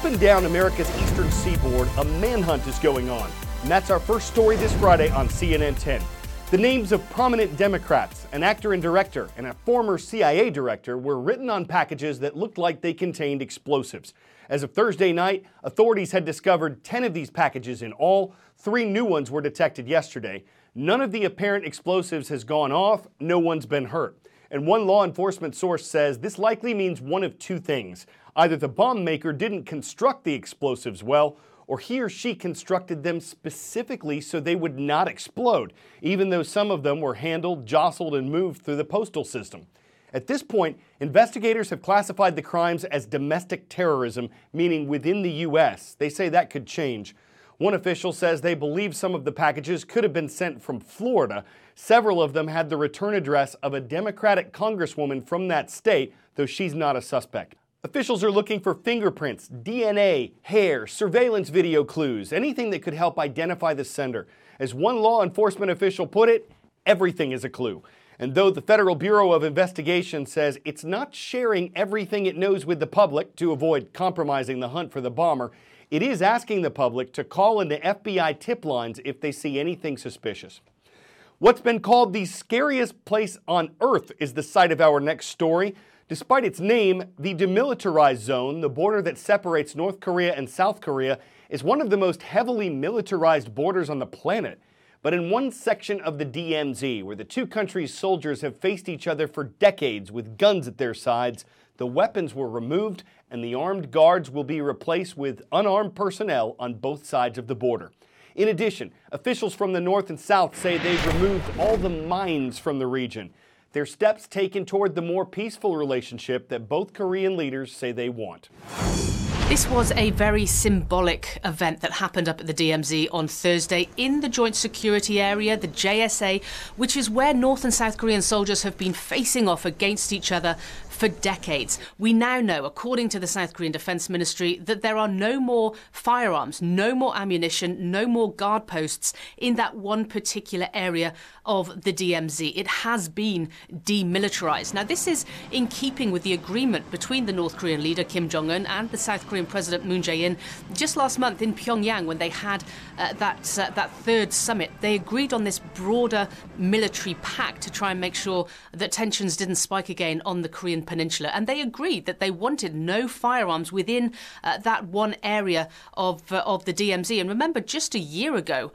Up and down America's eastern seaboard, a manhunt is going on. And that's our first story this Friday on CNN10. The names of prominent Democrats, an actor and director, and a former CIA director were written on packages that looked like they contained explosives. As of Thursday night, authorities had discovered 10 of these packages in all. 3 new ones were detected yesterday. None of the apparent explosives has gone off. No one's been hurt. And one law enforcement source says this likely means one of 2 things. Either the bomb maker didn't construct the explosives well, or he or she constructed them specifically so they would not explode, even though some of them were handled, jostled, and moved through the postal system. At this point, investigators have classified the crimes as domestic terrorism, meaning within the U.S. They say that could change. One official says they believe some of the packages could have been sent from Florida. Several of them had the return address of a Democratic congresswoman from that state, though she's not a suspect. Officials are looking for fingerprints, DNA, hair, surveillance video clues, anything that could help identify the sender. As one law enforcement official put it, everything is a clue. And though the Federal Bureau of Investigation says it's not sharing everything it knows with the public to avoid compromising the hunt for the bomber, it is asking the public to call into FBI tip lines if they see anything suspicious. What's been called the scariest place on Earth is the site of our next story. Despite its name, the Demilitarized Zone, the border that separates North Korea and South Korea, is one of the most heavily militarized borders on the planet. But in one section of the DMZ, where the 2 countries' soldiers have faced each other for decades with guns at their sides, the weapons were removed and the armed guards will be replaced with unarmed personnel on both sides of the border. In addition, officials from the North and South say they've removed all the mines from the region. They're steps taken toward the more peaceful relationship that both Korean leaders say they want. This was a very symbolic event that happened up at the DMZ on Thursday in the Joint Security Area, the JSA, which is where North and South Korean soldiers have been facing off against each other for decades. We now know, according to the South Korean Defense Ministry, that there are no more firearms, no more ammunition, no more guard posts in that one particular area of the DMZ. It has been demilitarized. Now, this is in keeping with the agreement between the North Korean leader Kim Jong-un and the South Korean President Moon Jae-in just last month in Pyongyang when they had that 3rd summit. They agreed on this broader military pact to try and make sure that tensions didn't spike again on the Korean Peninsula. And they agreed that they wanted no firearms within that one area of the DMZ. And remember, just a year ago,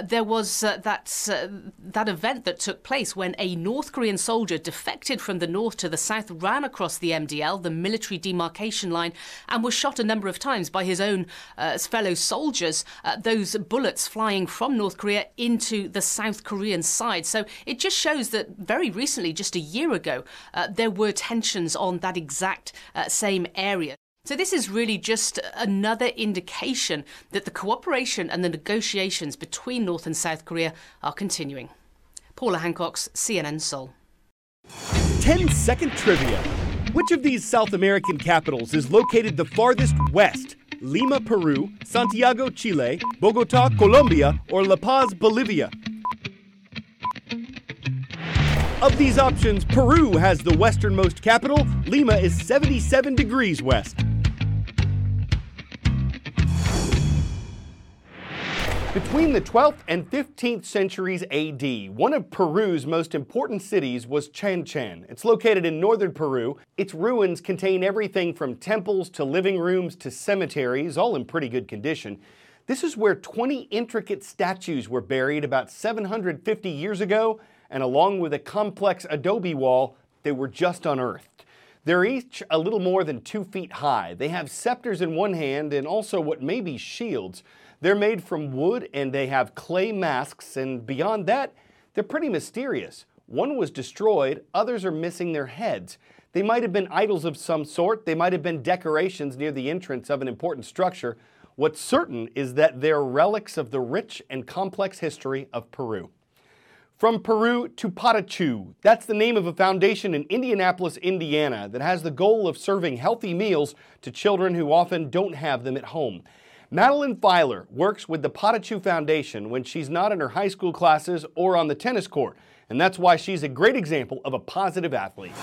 there was that event that took place when a North Korean soldier defected from the north to the south, ran across the MDL, the military demarcation line, and was shot a number of times by his own fellow soldiers, those bullets flying from North Korea into the South Korean side. So it just shows that very recently, just a year ago, there were tensions on that exact same area. So this is really just another indication that the cooperation and the negotiations between North and South Korea are continuing. Paula Hancock's CNN Seoul. 10-second trivia. Which of these South American capitals is located the farthest west? Lima, Peru, Santiago, Chile, Bogota, Colombia, or La Paz, Bolivia? Of these options, Peru has the westernmost capital. Lima is 77 degrees west. Between the 12th and 15th centuries AD, one of Peru's most important cities was Chanchan. It's located in northern Peru. Its ruins contain everything from temples to living rooms to cemeteries, all in pretty good condition. This is where 20 intricate statues were buried about 750 years ago, and along with a complex adobe wall, they were just unearthed. They're each a little more than 2 feet high. They have scepters in one hand and also what may be shields. They're made from wood and they have clay masks, and beyond that, they're pretty mysterious. One was destroyed, others are missing their heads. They might have been idols of some sort, they might have been decorations near the entrance of an important structure. What's certain is that they're relics of the rich and complex history of Peru. From Peru to Patachu, that's the name of a foundation in Indianapolis, Indiana that has the goal of serving healthy meals to children who often don't have them at home. Madeline Filer works with the Patachu Foundation when she's not in her high school classes or on the tennis court, and that's why she's a great example of a positive athlete.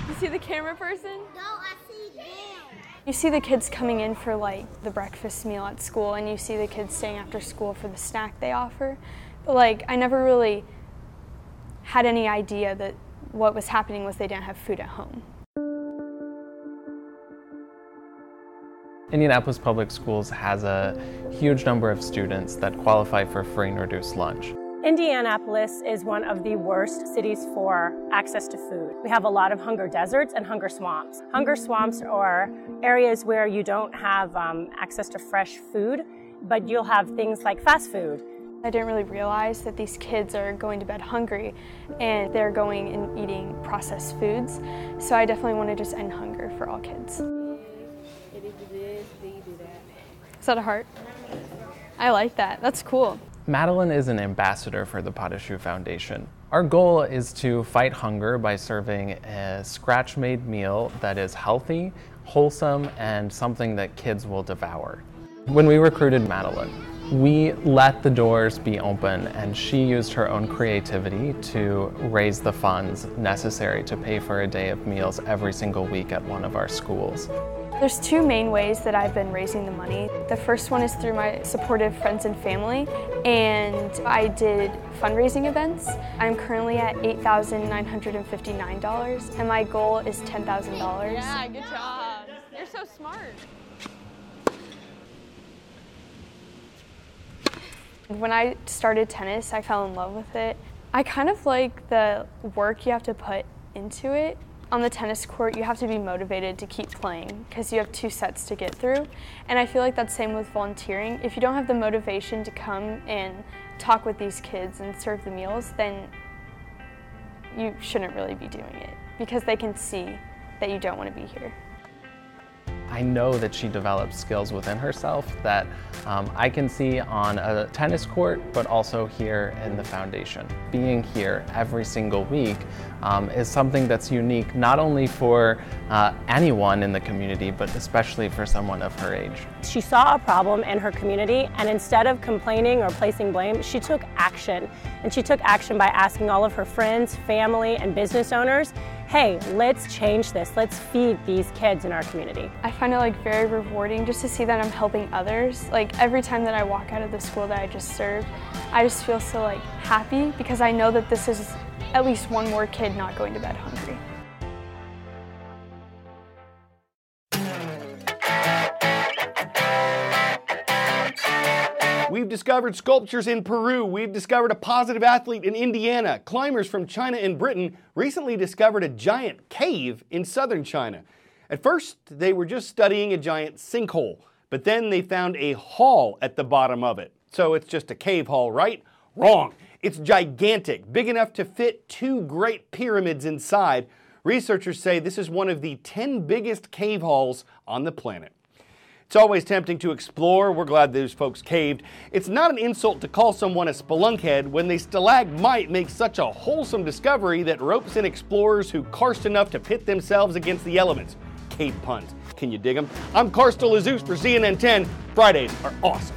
You see the camera person? No, I see them. You see the kids coming in for like the breakfast meal at school, and you see the kids staying after school for the snack they offer. But like, I never really had any idea that what was happening was they didn't have food at home. Indianapolis Public Schools has a huge number of students that qualify for free and reduced lunch. Indianapolis is one of the worst cities for access to food. We have a lot of hunger deserts and hunger swamps. Hunger swamps are areas where you don't have access to fresh food, but you'll have things like fast food. I didn't really realize that these kids are going to bed hungry and they're going and eating processed foods. So I definitely want to just end hunger for all kids. Is that a heart? I like that. That's cool. Madeline is an ambassador for the Pas de Choux Foundation. Our goal is to fight hunger by serving a scratch-made meal that is healthy, wholesome, and something that kids will devour. When we recruited Madeline, we let the doors be open, and she used her own creativity to raise the funds necessary to pay for a day of meals every single week at one of our schools. There's two main ways that I've been raising the money. The first one is through my supportive friends and family, and I did fundraising events. I'm currently at $8,959, and my goal is $10,000. Yeah, good job. You're so smart. When I started tennis, I fell in love with it. I kind of like the work you have to put into it. On the tennis court, you have to be motivated to keep playing because you have 2 sets to get through. And I feel like that's the same with volunteering. If you don't have the motivation to come and talk with these kids and serve the meals, then you shouldn't really be doing it because they can see that you don't want to be here. I know that she develops skills within herself that I can see on a tennis court, but also here in the foundation. Being here every single week is something that's unique, not only for anyone in the community, but especially for someone of her age. She saw a problem in her community, and instead of complaining or placing blame, she took action. And she took action by asking all of her friends, family, and business owners, hey, let's change this. Let's feed these kids in our community. I find it like very rewarding just to see that I'm helping others. Like every time that I walk out of the school that I just served, I just feel so like happy because I know that this is at least one more kid not going to bed hungry. We've discovered sculptures in Peru. We've discovered a positive athlete in Indiana. Climbers from China and Britain recently discovered a giant cave in southern China. At first, they were just studying a giant sinkhole, but then they found a hall at the bottom of it. So it's just a cave hall, right? Wrong. It's gigantic, big enough to fit 2 great pyramids inside. Researchers say this is one of the 10 biggest cave halls on the planet. It's always tempting to explore. We're glad those folks caved. It's not an insult to call someone a spelunkhead when they stalagmite make such a wholesome discovery that ropes in explorers who karst enough to pit themselves against the elements. Cave puns. Can you dig them? I'm Karstal Azus for CNN10. Fridays are awesome.